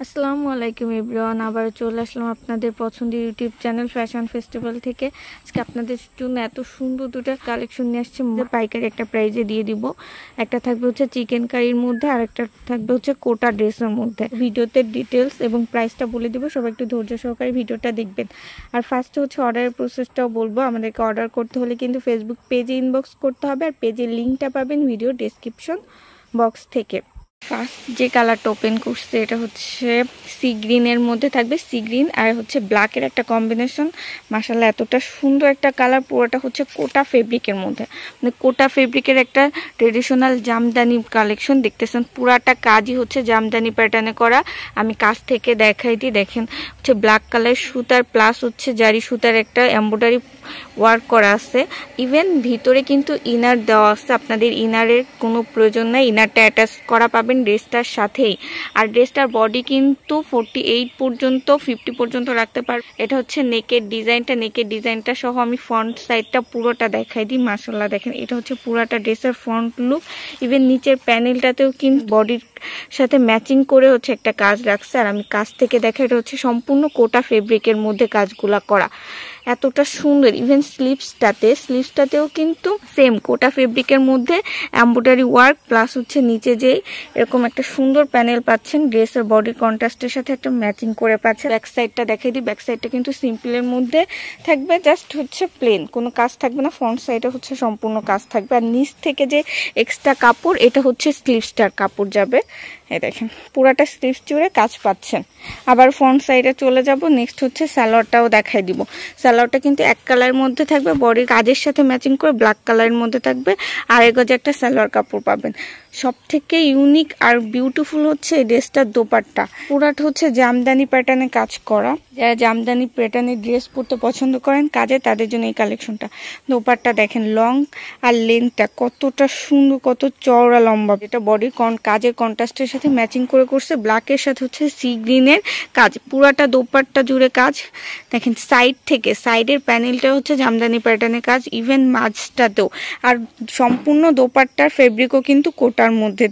আসসালামু আলাইকুম এভরিওয়ান, আবার চলে আসলাম আপনাদের পছন্দের ইউটিউব চ্যানেল ফ্যাশন ফেস্টিভ্যাল থেকে। আজকে আপনাদের জন্য এত সুন্দর দুটো কালেকশন নিয়ে আসছি, পাইকারি একটা প্রাইজে দিয়ে দিব। একটা থাকবে হচ্ছে চিকেন কারির মধ্যে, আর একটা থাকবে হচ্ছে কোটা ড্রেসের মধ্যে। ভিডিওতে ডিটেলস এবং প্রাইসটা বলে দিব, সবাই একটু ধৈর্য সহকারে ভিডিওটা দেখবেন। আর ফার্স্টে হচ্ছে অর্ডারের প্রসেসটাও বলবো। আমাদেরকে অর্ডার করতে হলে কিন্তু ফেসবুক পেজে ইনবক্স করতে হবে, আর পেজের লিঙ্কটা পাবেন ভিডিও ডেসক্রিপশন বক্স থেকে। ফার্স্ট যে কালারটা ওপেন করছে এটা হচ্ছে সি গ্রিনের মধ্যে থাকবে, সি গ্রিন আর হচ্ছে ব্ল্যাকের একটা কম্বিনেশন। মাশাআল্লাহ এতটা সুন্দর একটা কালার। পুরোটা হচ্ছে কোটা ফেব্রিকের মধ্যে, মানে কোটা ফেব্রিকের একটা ট্রেডিশনাল জামদানি কালেকশন দেখতেছেন। পুরাটা কাজই হচ্ছে জামদানি প্যাটার্নে করা। আমি কাছ থেকে দেখাই দিই, দেখেন হচ্ছে ব্ল্যাক কালার সুতার প্লাস হচ্ছে জারি সুতার একটা এমব্রয়ডারি ওয়ার্ক করা আছে। ইভেন ভিতরে কিন্তু ইনার দেওয়া আছে, আপনাদের ইনারের কোনো প্রয়োজন নাই, ইনারটা অ্যাটাচ করা পাবেন ড্রেসটার সাথেই। আর ড্রেসটার বডি কিন্তু 48 পর্যন্ত 50 পর্যন্ত রাখতে পারবে। এটা হচ্ছে নেকের ডিজাইনটা সহ আমি ফ্রন্ট সাইডটা পুরোটা দেখাই দিই। মাশাআল্লাহ দেখেন, এটা হচ্ছে পুরোটা ড্রেসের ফ্রন্ট লুক। ইভেন নিচের প্যানেলটাতেও কিন্তু বডির সাথে ম্যাচিং করে হচ্ছে একটা কাজ রাখছে। আর আমি কাছ থেকে দেখা, এটা হচ্ছে সম্পূর্ণ কোটা ফেব্রিকের মধ্যে কাজগুলা করা, এতটা সুন্দর। ইভেন স্লিভসটাতেও কিন্তু সেম কোটা ফেব্রিকের মধ্যে এমব্রয়ডারি ওয়ার্ক প্লাস হচ্ছে নিচে যে এরকম একটা সুন্দর প্যানেল পাচ্ছেন, ড্রেসের বডি কন্ট্রাস্টের সাথে একটা ম্যাচিং করে পাচ্ছেন। ব্যাক সাইডটা দেখাই দিই, ব্যাক সাইডটা কিন্তু সিম্পলের মধ্যে থাকবে, জাস্ট হচ্ছে প্লেন, কোনো কাজ থাকবে না। ফ্রন্ট সাইডে হচ্ছে সম্পূর্ণ কাজ থাকবে। আর নিচ থেকে যে এক্সট্রা কাপড়, এটা হচ্ছে স্লিভসটার কাপড় যাবে। এই দেখেন পুরাটা স্লিভস জুড়ে কাজ পাচ্ছেন। আবার ফ্রন্ট সাইডে চলে যাব, নেক্সট হচ্ছে সালোয়ারটাও দেখাই দিব। সালোয়ারটা কিন্তু এক কালারের মধ্যে থাকবে, বডির কাজের সাথে ম্যাচিং করে ব্ল্যাক কালারের মধ্যে থাকবে। আর গজে একটা সালোয়ার কাপড় পাবেন। সব থেকে ইউনিক আর বিউটিফুল হচ্ছে এই ড্রেসটার দোপাট্টা। পুরাটা হচ্ছে জামদানি প্যাটার্নে কাজ করা। যারা জামদানি প্যাটার্নে ড্রেস পরতে পছন্দ করেন কাজে, তাদের জন্য এই কালেকশনটা। দোপাট্টা দেখেন লং আর লেন্থটা কতটা সুন্দর, কত চওড়া লম্বা। এটা বডির কাজের কন্ট্রাস্টের সাথে ম্যাচিং করে করছে। ব্ল্যাকের সাথে হচ্ছে সি গ্রিনের কাজ, পুরাটা দোপাট্টা জুড়ে কাজ। দেখেন সাইড থেকে, সাইডের প্যানেলটা হচ্ছে জামদানি প্যাটার্নের কাজ, ইভেন মাঝটাতেও। আর সম্পূর্ণ দোপাট্টার ফেব্রিকও কিন্তু কোটার মধ্যে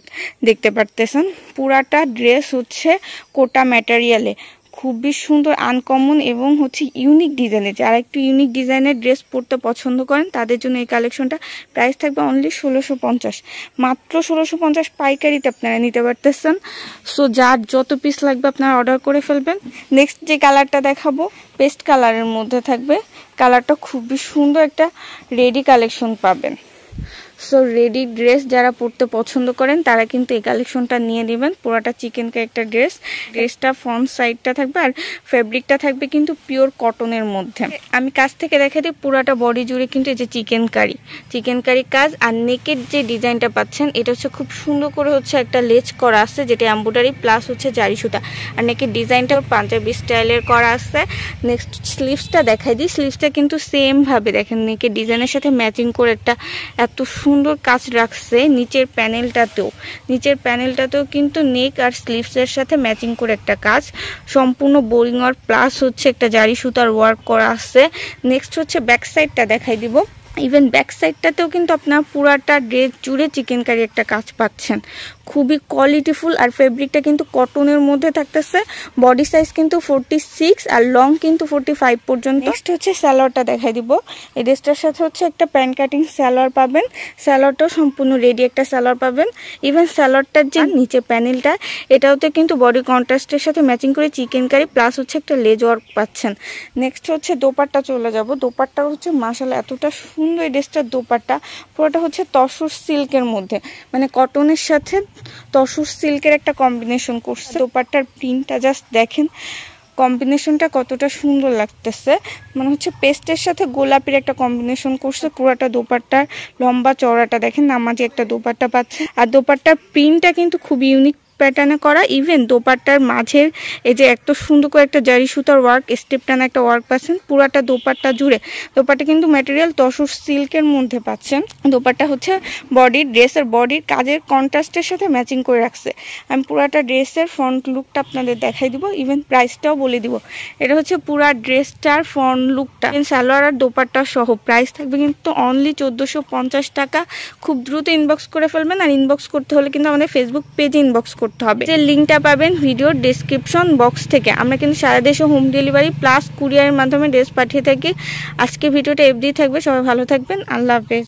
দেখতে পারতেছেন। পুরাটা ড্রেস হচ্ছে কোটা ম্যাটেরিয়ালে, খুবই সুন্দর, আনকমন এবং হচ্ছে ইউনিক ডিজাইনের। যারা একটু ইউনিক ডিজাইনের ড্রেস পরতে পছন্দ করেন তাদের জন্য এই কালেকশনটা। প্রাইস থাকবে অনলি 1650, মাত্র 1650 পাইকারিতে আপনারা নিতে পারতেছেন। সো যার যত পিস লাগবে আপনারা অর্ডার করে ফেলবেন। নেক্সট যে কালারটা দেখাবো পেস্ট কালারের মধ্যে থাকবে। কালারটা খুবই সুন্দর, একটা রেডি কালেকশন পাবেন। সো রেডি ড্রেস যারা পরতে পছন্দ করেন তারা কিন্তু এই কালেকশনটা নিয়ে নেবেন। পুরোটা চিকেন কারি একটা ড্রেসটা ফ্রন্ট সাইডটা থাকবে, আর ফেব্রিকটা থাকবে কিন্তু পিওর কটনের মধ্যে। আমি কাছ থেকে দেখা দিই, পুরাটা বডি জুড়ে কিন্তু এই যে চিকেন কারি কাজ। আর নেকের যে ডিজাইনটা পাচ্ছেন, এটা হচ্ছে খুব সুন্দর করে হচ্ছে একটা লেজ করা আছে, যেটা এমব্রয়ডারি প্লাস হচ্ছে জারি সুতা। আর নেকের ডিজাইনটাও পাঞ্জাবি স্টাইলের করা আছে। নেক্সট স্লিভসটা দেখাই দিই। স্লিভসটা কিন্তু সেম ভাবে দেখেন নেকের ডিজাইনের সাথে ম্যাচিং করে একটা এত সুন্দর কাজ রাখছে। নিচের প্যানেলটাতেও কিন্তু নেক আর স্লিভসের সাথে ম্যাচিং করে একটা কাজ, সম্পূর্ণ বোরিং ওয়ার্ক প্লাস হচ্ছে একটা জারি সুতার ওয়ার্ক করা আছে। নেক্সট হচ্ছে ব্যাক সাইডটা দেখাই দিব। ইভেন ব্যাক সাইডটাতেও কিন্তু আপনার পুরাটা ড্রেস জুড়ে চিকেন কারি একটা কাজ পাচ্ছেন, খুবই কোয়ালিটিফুল। আর ফেব্রিকটা কিন্তু কটনের মধ্যে থাকতেছে। বডি সাইজ কিন্তু 46 আর লং কিন্তু 45 পর্যন্ত। নেক্সট হচ্ছে সালোয়ারটা দেখাই দিব। এই ড্রেসটার সাথে হচ্ছে একটা প্যান্ট কাটিং সালোয়ার পাবেন। সালোয়ারটাও সম্পূর্ণ রেডি একটা সালোয়ার পাবেন। ইভেন সালোয়ারটার যে নিচে প্যানেলটা, এটাওতে কিন্তু বডি কন্ট্রাস্টের সাথে ম্যাচিং করে চিকেন কারি প্লাস হচ্ছে একটা লেজ ওয়ার্ক পাচ্ছেন। নেক্সট হচ্ছে দোপাট্টা চলে যাব। দোপাট্টা হচ্ছে মাশাআল্লাহ এতটা সুন্দর। এই ড্রেসটার দোপাট্টা পুরোটা হচ্ছে তসর সিল্কের মধ্যে, মানে কটনের সাথে তসর সিল্কের একটা কম্বিনেশন করছে। দোপাট্টার প্রিন্টটা জাস্ট দেখেন, কম্বিনেশনটা কতটা সুন্দর লাগতেছে। মানে হচ্ছে পেস্টের সাথে গোলাপের একটা কম্বিনেশন করছে। পুরাটা দোপাট্টার লম্বা চওড়াটা দেখেন, নামাজি একটা দোপাট্টা পাচ্ছে। আর দোপাট্টার প্রিন্টটা কিন্তু খুব ইউনিক প্যাটার্নে করা। ইভেন দোপাট্টার মাঝের এই যে এত সুন্দর করে একটা জারি সুতার ওয়ার্ক, স্টেপ টানা একটা ওয়ার্ক পাচ্ছেন পুরাটা দোপাট্টা জুড়ে। দোপাট্টা কিন্তু ম্যাটেরিয়াল তসর সিল্কের মধ্যে পাচ্ছেন। দোপাট্টা হচ্ছে ড্রেসের বডির কাজের কন্ট্রাস্টের সাথে ম্যাচিং করে রাখছে। আমি পুরাটা ড্রেসের ফ্রন্ট লুকটা আপনাদের দেখাই দিব, ইভেন প্রাইসটাও বলে দিব। এটা হচ্ছে পুরা ড্রেসটার ফ্রন্ট লুকটা, সালোয়ার আর দোপাট্টা সহ। প্রাইস থাকবে কিন্তু অনলি 1450 টাকা। খুব দ্রুত ইনবক্স করে ফেলবেন। আর ইনবক্স করতে হলে কিন্তু আমাদের ফেসবুক পেজে ইনবক্স করতে হবে। যে লিঙ্কটা পাবেন ভিডিওর ডেসক্রিপশন বক্স থেকে। আমরা কিন্তু সারা দেশে হোম ডেলিভারি প্লাস কুরিয়ারের মাধ্যমে ড্রেস পাঠিয়ে থাকি। আজকে ভিডিওটা এফডি থাকবে, সবাই ভালো থাকবেন, আল্লাহ হাফেজ।